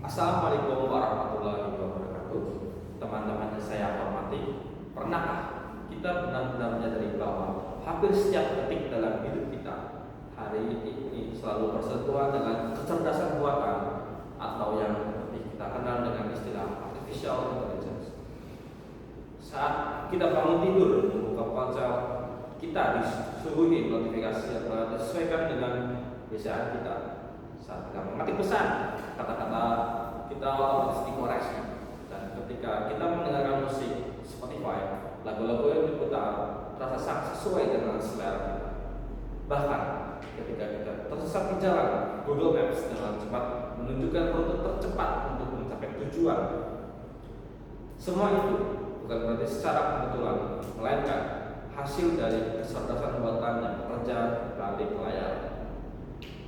Assalamualaikum warahmatullahi wabarakatuh. Teman-teman yang saya hormati, pernahkah kita benar-benar menyadari bahwa hampir setiap detik dalam hidup kita hari ini selalu bersentuhan dengan kecerdasan buatan atau yang lebih kita kenal dengan istilah artificial intelligence. Saat kita bangun tidur, membuka ponsel, kita disuguhi notifikasi yang telah disesuaikan dengan kebiasaan kita. Saat kita mengetik pesan, kata-kata kita otomatis dikoreksi, dan ketika kita mendengarkan musik Spotify, lagu-lagu yang diputar terasa sangat sesuai dengan selera kita. Bahkan ketika kita tersesat di jalan, Google Maps dengan cepat menunjukkan rute tercepat untuk mencapai tujuan. Semua itu bukan berarti secara kebetulan, melainkan hasil dari kecerdasan buatan yang bekerja di balik layar.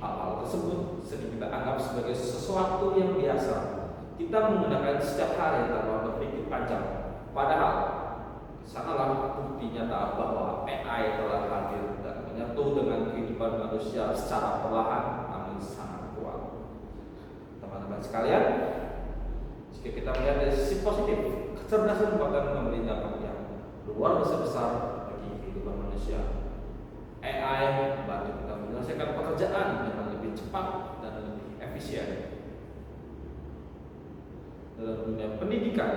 Hal-hal tersebut sering kita anggap sebagai sesuatu yang biasa. Kita menggunakan setiap hari tanpa berpikir panjang. Padahal, sangatlah bukti nyata bahwa AI telah hadir dan menyatu dengan kehidupan manusia secara perlahan namun sangat kuat. Teman-teman sekalian, jika kita melihat dari sisi positif, kecerdasan buatan memberi dampak yang luar biasa besar bagi kehidupan manusia. AI membantu kita menyelesaikan pekerjaan dengan lebih cepat dan lebih efisien. Dalam dunia pendidikan,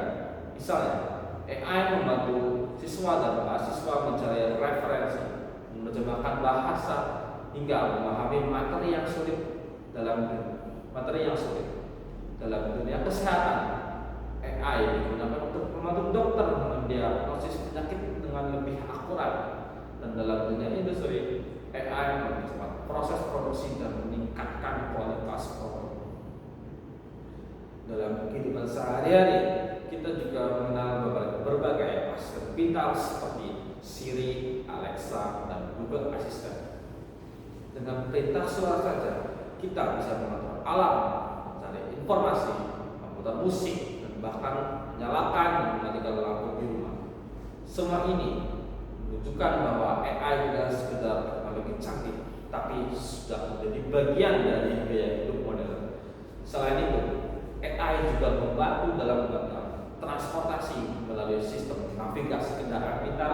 misalnya, AI membantu siswa dan mahasiswa mencari referensi, menerjemahkan bahasa, hingga memahami materi yang sulit. Dalam dunia kesehatan, AI digunakan untuk membantu dokter mendiagnosis penyakit dengan lebih akurat. Dan dalam dunia industri, AI mempercepat proses produksi dan meningkatkan kualitas produk. Dalam kehidupan sehari-hari, kita juga mengenal berbagai aset pintar seperti Siri, Alexa, dan Google Assistant. Dengan perintah suara saja, kita bisa mengatur alam, mencari informasi, memutar musik, dan bahkan menyalakan dan mematikan lampu di rumah. Semua ini menunjukkan bahwa AI bukan sekedar teknologi canggih, tapi sudah menjadi bagian dari gaya hidup modern. Selain itu, AI juga membantu dalam transportasi melalui sistem navigasi kendaraan pintar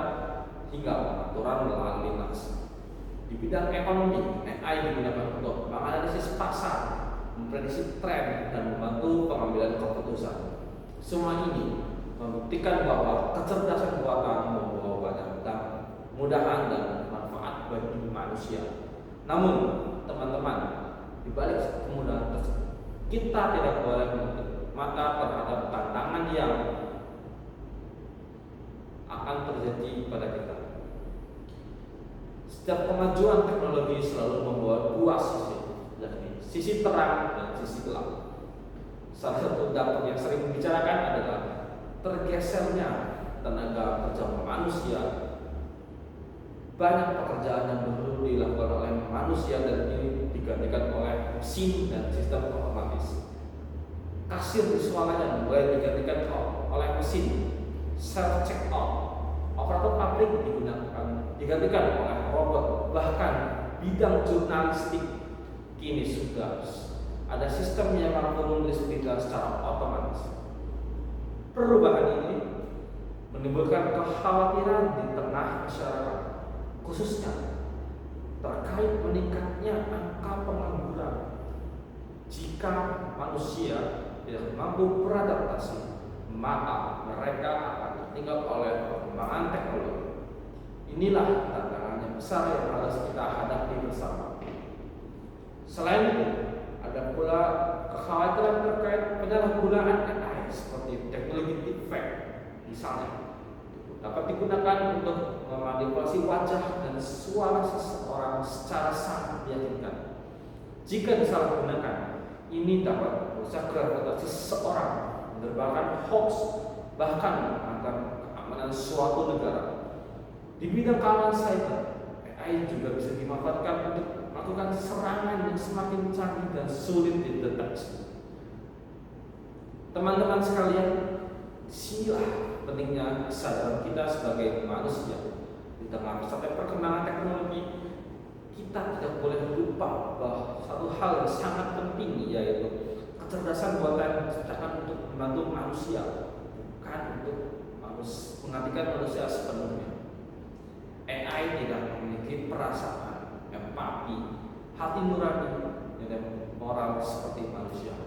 hingga pengaturan lalu lintas. Di bidang ekonomi, AI digunakan untuk menganalisis pasar, memprediksi tren, dan membantu pengambilan keputusan. Semua ini membuktikan bahwa kecerdasan buatan membawa banyak kemudahan dan manfaat bagi manusia. Namun, teman-teman, di balik kemudahan tersebut, kita tidak boleh menutup mata terhadap tantangan yang akan terjadi pada kita. Setiap kemajuan teknologi selalu membawa dua sisi, yakni sisi terang dan sisi gelap. Salah satu dampak yang sering dibicarakan adalah tergesernya tenaga kerja manusia. Banyak pekerjaan yang dulu dilakukan oleh manusia dan ini digantikan oleh mesin dan sistem otomatis. Kasir di swalayan mulai digantikan oleh mesin, self check out, operator pabrik digantikan oleh robot, bahkan bidang jurnalistik kini sudah ada sistem yang mampu menulis berita secara otomatis. Perubahan ini menimbulkan kekhawatiran di tengah masyarakat, khususnya terkait meningkatnya angka pengangguran. Jika manusia tidak mampu beradaptasi, maka mereka akan tertinggal oleh perkembangan teknologi. Inilah tantangan yang besar yang harus kita hadapi bersama. Selain itu, ada pula kekhawatiran terkait penyalahgunaan AI seperti teknologi deepfake, misalnya dapat digunakan untuk memanipulasi wajah dan suara seseorang secara sangat meyakinkan. Jika disalahgunakan, ini dapat merusak reputasi seseorang, menebarkan hoax, bahkan mengancam keamanan suatu negara. Di bidang keamanan cyber, AI juga bisa dimanfaatkan untuk melakukan serangan yang semakin canggih dan sulit dideteksi. Teman-teman sekalian, sinilah pentingnya kesadaran kita sebagai manusia. Di tengah pesatnya perkembangan teknologi, kita tidak boleh lupa bahwa satu hal yang sangat penting yaitu kecerdasan kecerdasan buatan diciptakan untuk membantu manusia, bukan untuk menggantikan manusia sepenuhnya. AI tidak memiliki perasaan, empati, hati nurani, dan moral seperti manusia.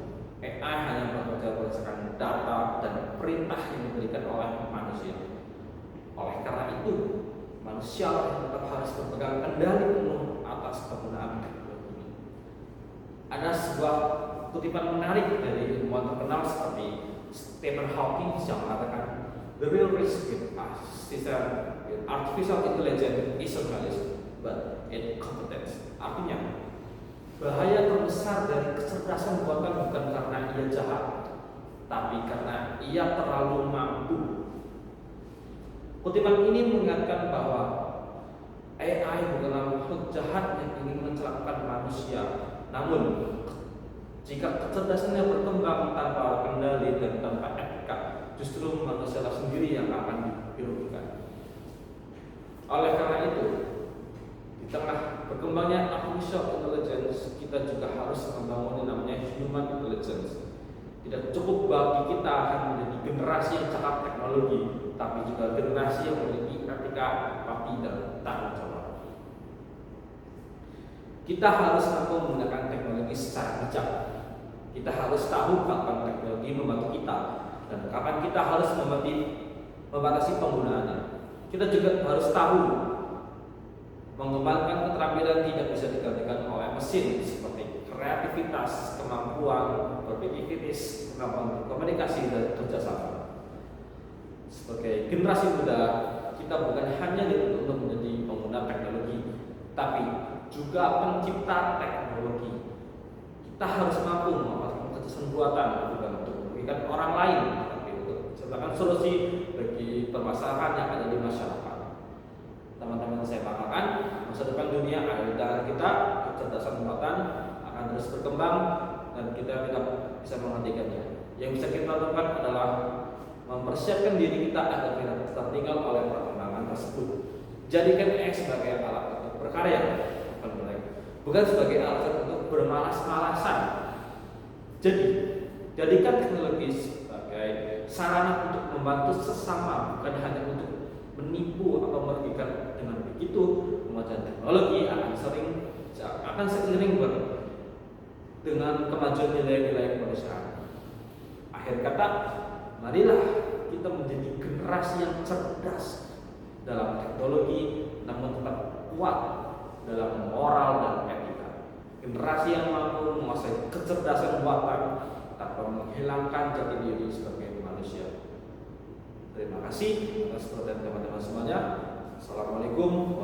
AI hanya bekerja berdasarkan data dan perintah yang diberikan oleh manusia. Oleh karena itu, manusia tetap harus berpegang kendali penuh atas penggunaan teknologi ini. Ada sebuah kutipan menarik dari ilmuwan terkenal seperti Stephen Hawking yang mengatakan, "The real risk with artificial intelligence isn't knowledge, but incompetence." Artinya, bahaya terbesar dari kecerdasan buatan bukan karena ia jahat, tapi karena ia terlalu mampu. Kutipan ini mengingatkan bahwa AI bukanlah makhluk jahat yang ingin mencelakakan manusia, namun jika kecerdasannya berkembang tanpa kendali dan tanpa etika, justru manusia sendiri yang akan dirugikan. Oleh karena itu, di tengah berkembangnya artificial intelligence, kita juga harus membangun yang namanya human intelligence. Tidak cukup bagi kita hanya menjadi generasi yang cakap teknologi, tapi juga generasi yang memiliki etika, empati, dan tanggung jawab. Kita harus mampu menggunakan teknologi secara bijak. Kita harus tahu kapan teknologi membantu kita dan kapan kita harus membatasi penggunaannya. Kita juga harus tahu mengembangkan keterampilan tidak bisa digantikan oleh mesin seperti kreativitas, kemampuan berpikir kritis, kemampuan berkomunikasi, dan kerjasama. Sebagai generasi muda, kita bukan hanya dituntut untuk menjadi pengguna teknologi, tapi juga pencipta teknologi. Kita harus mampu memanfaatkan kecerdasan buatan bukan untuk merugikan orang lain, tapi untuk menciptakan solusi bagi permasalahan yang ada di masyarakat. Teman-teman saya banggakan, masa depan dunia ada di tangan kita. Kecerdasan buatan akan terus berkembang dan kita tidak bisa menghentikannya. Yang bisa kita lakukan adalah mempersiapkan diri kita agar tidak tertinggal oleh perkembangan tersebut. Jadikan AI sebagai alat untuk berkarya, bukan sebagai alat untuk bermalas-malasan. Jadi, jadikan teknologi sebagai sarana untuk membantu sesama, bukan hanya untuk menipu atau merugikan. Dengan begitu, kemajuan teknologi akan seiring dengan kemajuan nilai-nilai kemanusiaan. Akhir kata, marilah kita menjadi generasi yang cerdas dalam teknologi, namun tetap kuat dalam moral dan etika. Generasi yang mampu menguasai kecerdasan buatan tanpa menghilangkan jati diri sebagai manusia. Terima kasih atas perhatian teman-teman semuanya. Assalamualaikum